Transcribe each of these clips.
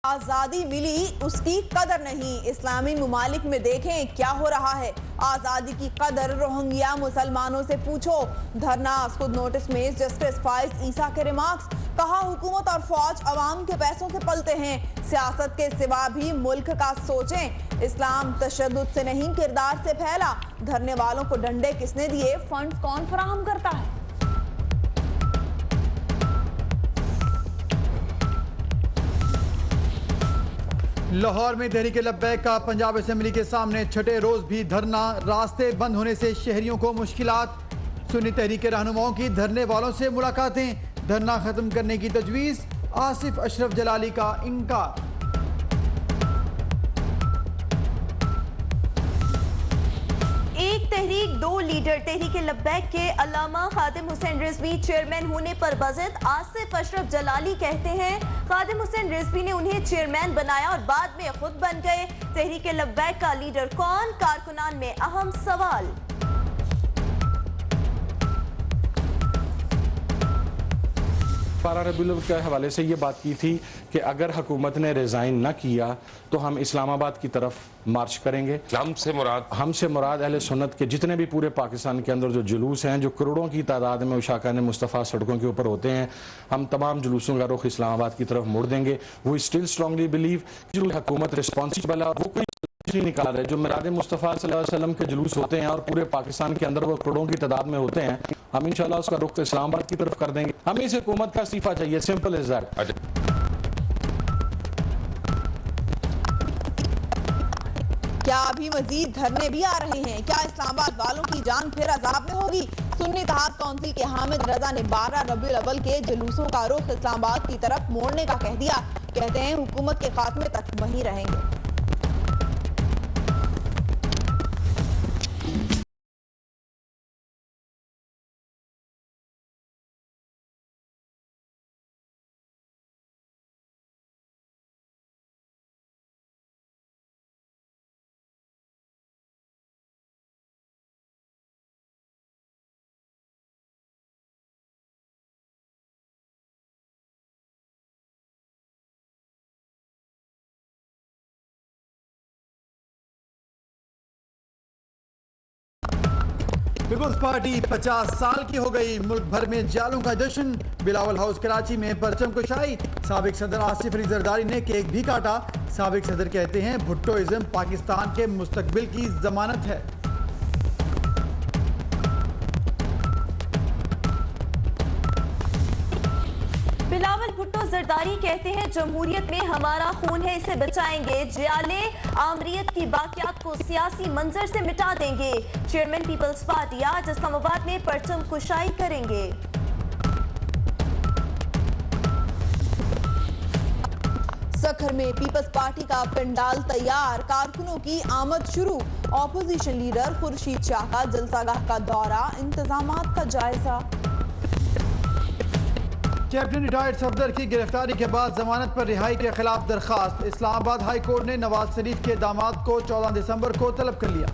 آزادی ملی اس کی قدر نہیں۔ اسلامی ممالک میں دیکھیں کیا ہو رہا ہے۔ آزادی کی قدر روہنگیا مسلمانوں سے پوچھو۔ دھرنا خود نوٹس میں جسٹس فائز عیسیٰ کے ریمارکس۔ کہا حکومت اور فوج عوام کے پیسوں سے پلتے ہیں، سیاست کے سوا بھی ملک کا سوچیں۔ اسلام تشدد سے نہیں کردار سے پھیلا۔ دھرنے والوں کو ڈنڈے کس نے دیے، فنڈز کون فراہم کرتا ہے؟ لاہور میں تحریک لبیک کا پنجاب اسمبلی کے سامنے چھٹے روز بھی دھرنا۔ راستے بند ہونے سے شہریوں کو مشکلات۔ سنی تحریک رہنماؤں کی دھرنے والوں سے ملاقاتیں۔ دھرنا ختم کرنے کی تجویز، آصف اشرف جلالی کا انکار۔ ایک تحریک دو لیڈر۔ تحریک لبیک کے علامہ خادم حسین رضوی چیئرمین ہونے پر بضد۔ آصف اشرف جلالی کہتے ہیں خادم حسین رضوی نے انہیں چیئرمین بنایا اور بعد میں خود بن گئے۔ تحریک لبیک کا لیڈر کون؟ کارکنان میں اہم سوال۔ 12 ربیع الاول کے حوالے سے یہ بات کی تھی کہ اگر حکومت نے ریزائن نہ کیا تو ہم اسلام آباد کی طرف مارچ کریں گے۔ ہم سے مراد اہل سنت کے جتنے بھی پورے پاکستان کے اندر جو جلوس ہیں، جو کروڑوں کی تعداد میں اشاکان مصطفیٰ سڑکوں کے اوپر ہوتے ہیں، ہم تمام جلوسوں کا رخ اسلام آباد کی طرف موڑ دیں گے۔ وہ اسٹل اسٹرانگلی بلیو جو حکومت ریسپانسبل ہے، وہ کوئی نہیں نکال رہے۔ جو میلاد مصطفیٰ صلی اللہ علیہ وسلم کے جلوس ہوتے ہیں اور پورے پاکستان کے اندر وہ کروڑوں کی تعداد میں ہوتے ہیں، ہم انشاءاللہ اس کا رخ اسلام آباد کی طرف کر دیں گے۔ ہمیں اس حکومت کا استعفیٰ چاہیے، سمپل از دیٹ۔ کیا ابھی مزید دھرنے بھی آ رہے ہیں؟ کیا اسلام آباد والوں کی جان پھر عذاب میں ہوگی؟ سنی اتحاد کونسل کے حامد رضا نے 12 ربیع الاول کے جلوسوں کا رخ اسلام آباد کی طرف موڑنے کا کہہ دیا۔ کہتے ہیں حکومت کے خاتمے تک وہیں رہیں گے۔ پیپلز پارٹی 50 سال کی ہو گئی۔ ملک بھر میں جالوں کا جشن۔ بلاول ہاؤس کراچی میں پرچم کشائی۔ سابق صدر آصف علی زرداری نے کیک بھی کاٹا۔ سابق صدر کہتے ہیں بھٹوازم پاکستان کے مستقبل کی ضمانت ہے۔ بلاول بھٹو زرداری کہتے ہیں جمہوریت میں ہمارا خون ہے، اسے بچائیں گے۔ جیالے آمریت کی باقیات کو سیاسی منظر سے مٹا دیں گے۔ چیئرمین پیپلز پارٹی آج اسلام آباد میں پرچم کشائی کریں گے۔ سکھر میں پیپلز پارٹی کا پنڈال تیار، کارکنوں کی آمد شروع۔ اپوزیشن لیڈر خورشید شاہ کا جلسہ گاہ کا دورہ، انتظامات کا جائزہ۔ کیپٹن ریٹائرڈ صفدر کی گرفتاری کے بعد ضمانت پر رہائی کے خلاف درخواست۔ اسلام آباد ہائی کورٹ نے نواز شریف کے داماد کو 14 دسمبر کو طلب کر لیا۔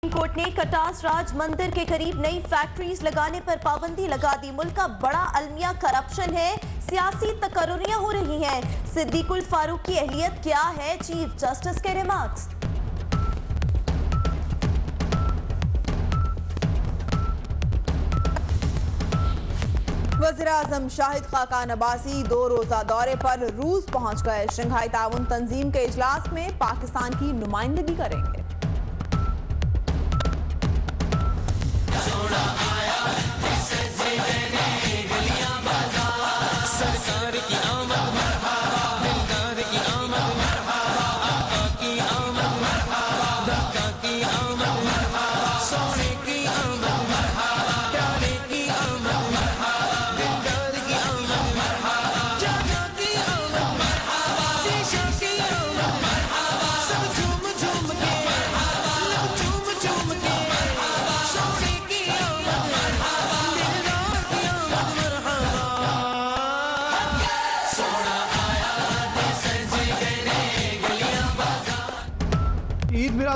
کورٹ نے کٹاس راج مندر کے قریب نئی فیکٹریز لگانے پر پابندی لگا دی۔ ملک کا بڑا المیہ کرپشن ہے، سیاسی تقرریاں ہو رہی ہیں۔ صدیق الفاروق کی اہلیت کیا ہے؟ چیف جسٹس کے ریمارکس۔ وزیراعظم شاہد خاقان عباسی 2 روزہ دورے پر روس پہنچ گئے۔ شنگھائی تعاون تنظیم کے اجلاس میں پاکستان کی نمائندگی کریں گے۔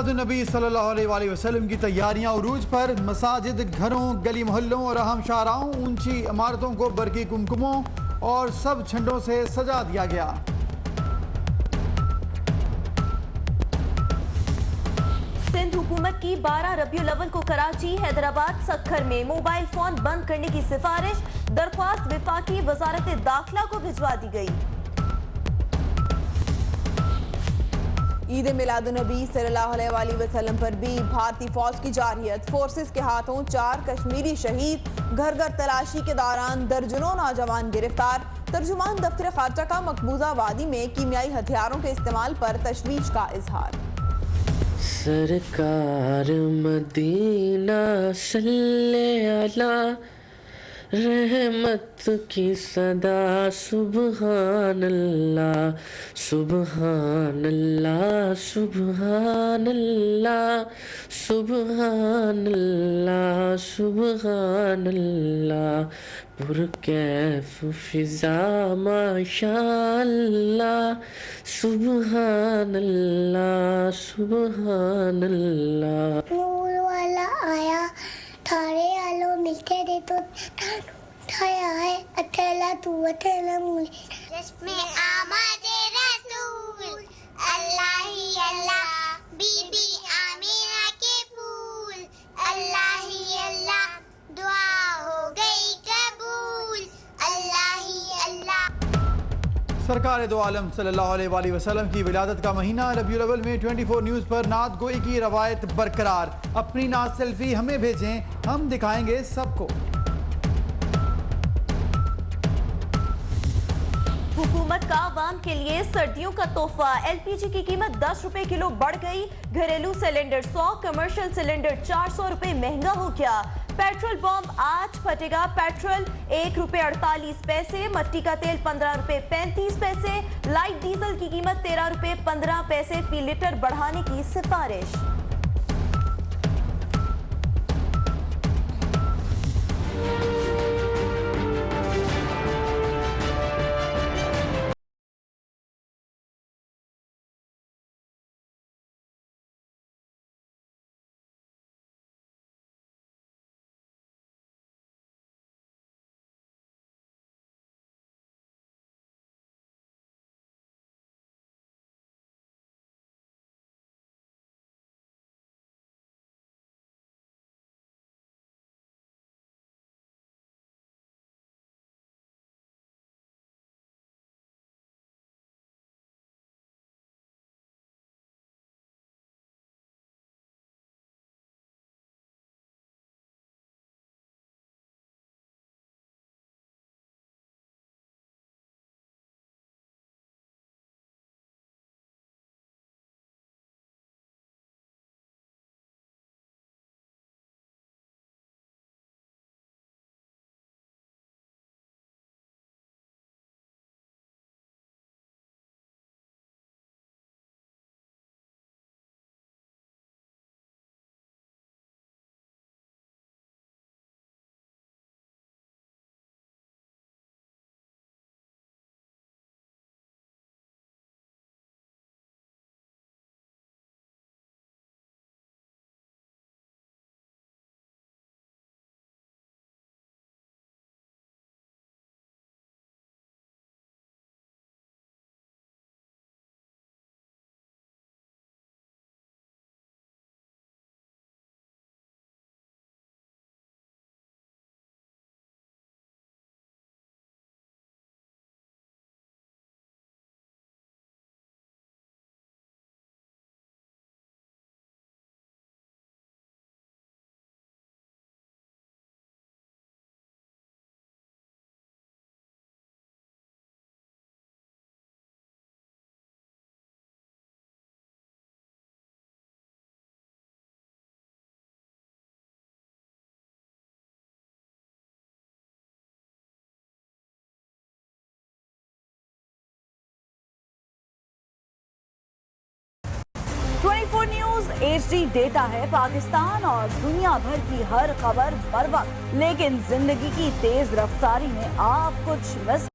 میلاد النبی صلی اللہ علیہ وآلہ وسلم کی تیاریاں عروج پر، مساجد، گھروں، گلی محلوں اور اہم شاہراہوں، اونچی عمارتوں کو برقی کمکموں اور سب جھنڈوں سے سجا دیا گیا۔ سندھ حکومت کی 12 ربیع الاول کو کراچی، حیدرآباد، سکھر میں موبائل فون بند کرنے کی سفارش، درخواست وفاقی وزارت داخلہ کو بھجوا دی گئی۔ عید میلاد النبی صلی اللہ علیہ وآلہ وسلم پر بھی بھارتی فوج کی جارحیت، فورسز کے ہاتھوں 4 کشمیری شہید، گھر گھر تلاشی کے دوران درجنوں نوجوان گرفتار۔ ترجمان دفتر خارجہ کا مقبوضہ وادی میں کیمیائی ہتھیاروں کے استعمال پر تشویش کا اظہار۔ سرکار مدینہ صلی اللہ رحمت کی صدا، سبحان اللہ سبحان اللہ سبحان اللہ سبحان اللہ سبحان اللہ، پرکیف فضا ماشاء اللہ، سبحان اللہ سبحان اللہ۔ نور والا آیا، تھارے آلو ملتے دے تو اٹھایا ہے، اٹھلا تو اٹھلا مجھے جس میں آمد رسول، اللہ ہی اللہ، بی بی آمینہ کے پھول، اللہ ہی اللہ، دعا ہو گئی قبول، اللہ ہی اللہ۔ سرکار دو عالم صلی اللہ علیہ وآلہ وسلم کی ولادت کا مہینہ ربیع الاول میں 24 نیوز پر نعت گوئی کی روایت برقرار۔ اپنی نعت سیلفی ہمیں بھیجیں، ہم دکھائیں گے سب کو۔ حکومت کا عوام کے لیے سردیوں کا تحفہ، ایل پی جی کی قیمت 10 روپے کلو بڑھ گئی، گھریلو سلنڈر 100، کمرشل سلنڈر 400 روپے مہنگا ہو گیا۔ پیٹرول بم آج پھٹے گا، پیٹرول 1 روپے 48 پیسے، مٹی کا تیل 15 روپے 35 پیسے، لائٹ ڈیزل کی قیمت 13 روپے 15 پیسے فی لیٹر بڑھانے کی سفارش۔ نیوز ایچ ڈی دیتا ہے پاکستان اور دنیا بھر کی ہر خبر بر وقت، لیکن زندگی کی تیز رفتاری میں آپ کچھ مس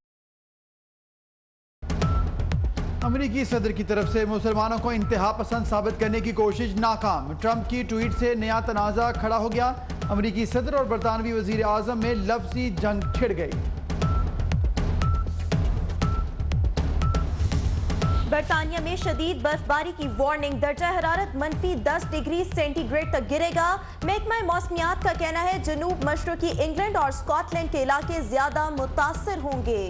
امریکی صدر کی طرف سے مسلمانوں کو انتہا پسند ثابت کرنے کی کوشش ناکام، ٹرمپ کی ٹویٹ سے نیا تنازع کھڑا ہو گیا، امریکی صدر اور برطانوی وزیر اعظم میں لفظی جنگ چھڑ گئی۔ برطانیہ میں شدید برفباری کی وارننگ، درجہ حرارت -10 ڈگری سینٹی گریڈ تک گرے گا۔ محکمہ موسمیات کا کہنا ہے جنوب مشرقی انگلینڈ اور اسکاٹ لینڈ کے علاقے زیادہ متاثر ہوں گے۔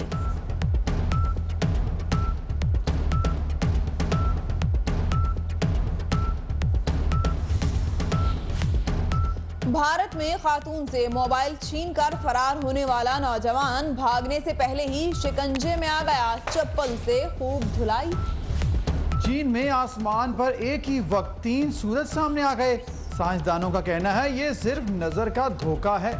بھارت میں خاتون سے موبائل چھین کر فرار ہونے والا نوجوان بھاگنے سے پہلے ہی شکنجے میں آ گیا، چپل سے خوب دھلائی۔ چین میں آسمان پر ایک ہی وقت 3 سورج سامنے آ گئے، سائنسدانوں کا کہنا ہے یہ صرف نظر کا دھوکہ ہے۔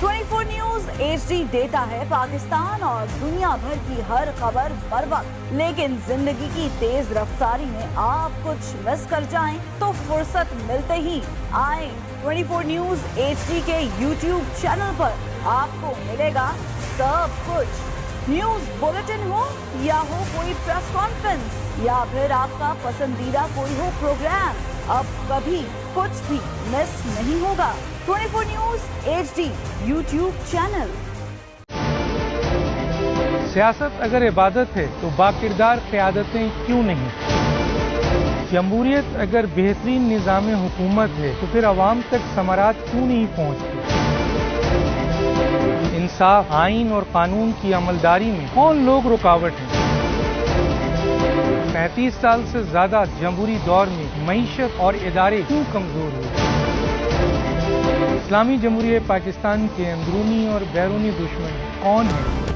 24 نیوز HD دیتا ہے پاکستان اور دنیا بھر کی ہر خبر بر وقت، لیکن زندگی کی تیز رفتاری میں آپ کچھ مس کر جائیں تو فرصت ملتے ہی آئیں 24 نیوز HD کے YouTube چینل پر، آپ کو ملے گا سب کچھ، نیوز بلیٹن ہو یا ہو کوئی پریس کانفرنس یا پھر آپ کا پسندیدہ کوئی ہو پروگرام، اب کبھی کچھ بھی مس نہیں ہوگا۔ 24 نیوز HD YouTube چینل۔ سیاست اگر عبادت ہے تو باکردار قیادتیں کیوں نہیں؟ جمہوریت اگر بہترین نظام حکومت ہے تو پھر عوام تک ثمرات کیوں نہیں پہنچتی؟ انصاف، آئین اور قانون کی عملداری میں کون لوگ رکاوٹ ہیں؟ 35 سال سے زیادہ جمہوری دور میں معیشت اور ادارے کیوں کمزور ہوئے؟ اسلامی جمہوریہ پاکستان کے اندرونی اور بیرونی دشمن کون ہیں؟